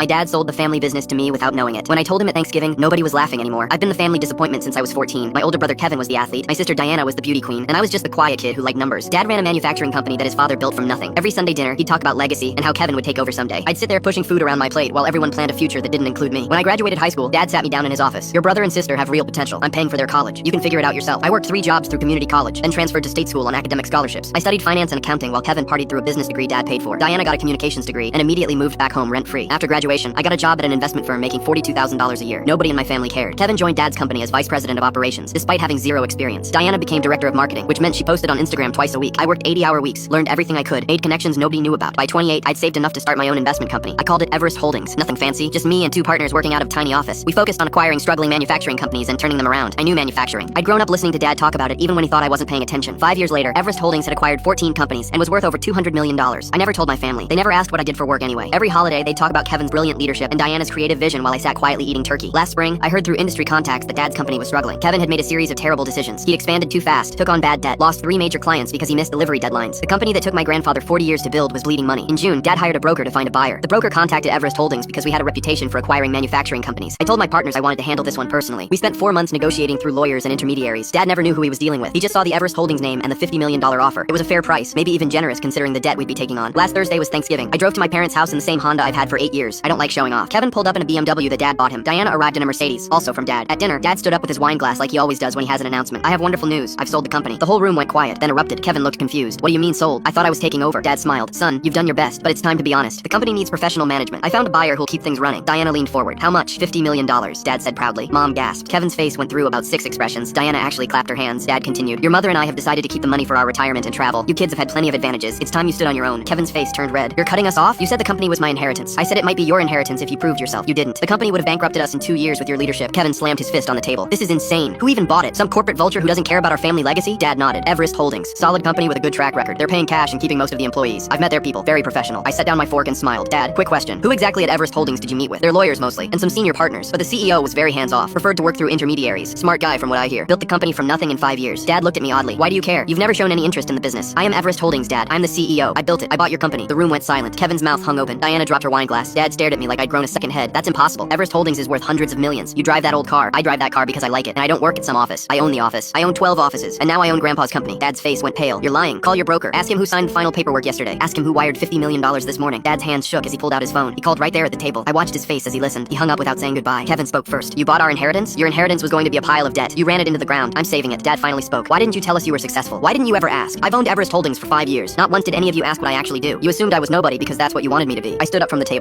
My dad sold the family business to me without knowing it. When I told him at Thanksgiving, nobody was laughing anymore. I've been the family disappointment since I was 14. My older brother Kevin was the athlete, my sister Diana was the beauty queen, and I was just the quiet kid who liked numbers. Dad ran a manufacturing company that his father built from nothing. Every Sunday dinner, he'd talk about legacy and how Kevin would take over someday. I'd sit there pushing food around my plate while everyone planned a future that didn't include me. When I graduated high school, Dad sat me down in his office. Your brother and sister have real potential. I'm paying for their college. You can figure it out yourself. I worked 3 jobs through community college, then transferred to state school on academic scholarships. I studied finance and accounting while Kevin partied through a business degree Dad paid for. Diana got a communications degree and immediately moved back home rent-free. After graduation, I got a job at an investment firm making $42,000 a year. Nobody in my family cared. Kevin joined Dad's company as vice president of operations, despite having 0 experience. Diana became director of marketing, which meant she posted on Instagram twice a week. I worked 80-hour weeks, learned everything I could, made connections nobody knew about. By 28, I'd saved enough to start my own investment company. I called it Everest Holdings. Nothing fancy, just me and 2 partners working out of a tiny office. We focused on acquiring struggling manufacturing companies and turning them around. I knew manufacturing. I'd grown up listening to Dad talk about it even when he thought I wasn't paying attention. 5 years later, Everest Holdings had acquired 14 companies and was worth over $200 million. I never told my family. They never asked what I did for work anyway. Every holiday, they'd talk about Kevin's brilliant leadership and Diana's creative vision while I sat quietly eating turkey. Last spring, I heard through industry contacts that Dad's company was struggling. Kevin had made a series of terrible decisions. He'd expanded too fast, took on bad debt, lost 3 major clients because he missed delivery deadlines. The company that took my grandfather 40 years to build was bleeding money. In June, Dad hired a broker to find a buyer. The broker contacted Everest Holdings because we had a reputation for acquiring manufacturing companies. I told my partners I wanted to handle this one personally. We spent 4 months negotiating through lawyers and intermediaries. Dad never knew who he was dealing with. He just saw the Everest Holdings name and the $50 million offer. It was a fair price, maybe even generous considering the debt we'd be taking on. Last Thursday was Thanksgiving. I drove to my parents' house in the same Honda I've had for 8 years. I don't like showing off. Kevin pulled up in a BMW that Dad bought him. Diana arrived in a Mercedes, also from Dad. At dinner, Dad stood up with his wine glass like he always does when he has an announcement. I have wonderful news. I've sold the company. The whole room went quiet, then erupted. Kevin looked confused. What do you mean sold? I thought I was taking over. Dad smiled. Son, you've done your best, but it's time to be honest. The company needs professional management. I found a buyer who'll keep things running. Diana leaned forward. How much? $50 million, Dad said proudly. Mom gasped. Kevin's face went through about 6 expressions. Diana actually clapped her hands. Dad continued. Your mother and I have decided to keep the money for our retirement and travel. You kids have had plenty of advantages. It's time you stood on your own. Kevin's face turned red. You're cutting us off? You said the company was my inheritance. I said it might be your inheritance if you proved yourself. You didn't. The company would have bankrupted us in 2 years with your leadership. Kevin slammed his fist on the table. This is insane. Who even bought it? Some corporate vulture who doesn't care about our family legacy? Dad nodded. Everest Holdings. Solid company with a good track record. They're paying cash and keeping most of the employees. I've met their people. Very professional. I set down my fork and smiled. Dad, quick question. Who exactly at Everest Holdings did you meet with? They're lawyers mostly, and some senior partners. But the CEO was very hands-off. Preferred to work through intermediaries. Smart guy from what I hear. Built the company from nothing in 5 years. Dad looked at me oddly. Why do you care? You've never shown any interest in the business. I am Everest Holdings, Dad. I'm the CEO. I built it. I bought your company. The room went silent. Kevin's mouth hung open. Diana dropped her wine glass. Dad stared at me like I'd grown a second head. That's impossible. Everest Holdings is worth hundreds of millions. You drive that old car. I drive that car because I like it. And I don't work at some office. I own the office. I own 12 offices. And now I own Grandpa's company. Dad's face went pale. You're lying. Call your broker. Ask him who signed the final paperwork yesterday. Ask him who wired $50 million this morning. Dad's hands shook as he pulled out his phone. He called right there at the table. I watched his face as he listened. He hung up without saying goodbye. Kevin spoke first. You bought our inheritance? Your inheritance was going to be a pile of debt. You ran it into the ground. I'm saving it. Dad finally spoke. Why didn't you tell us you were successful? Why didn't you ever ask? I've owned Everest Holdings for 5 years. Not once did any of you ask what I actually do. You assumed I was nobody because that's what you wanted me to be. I stood up from the table.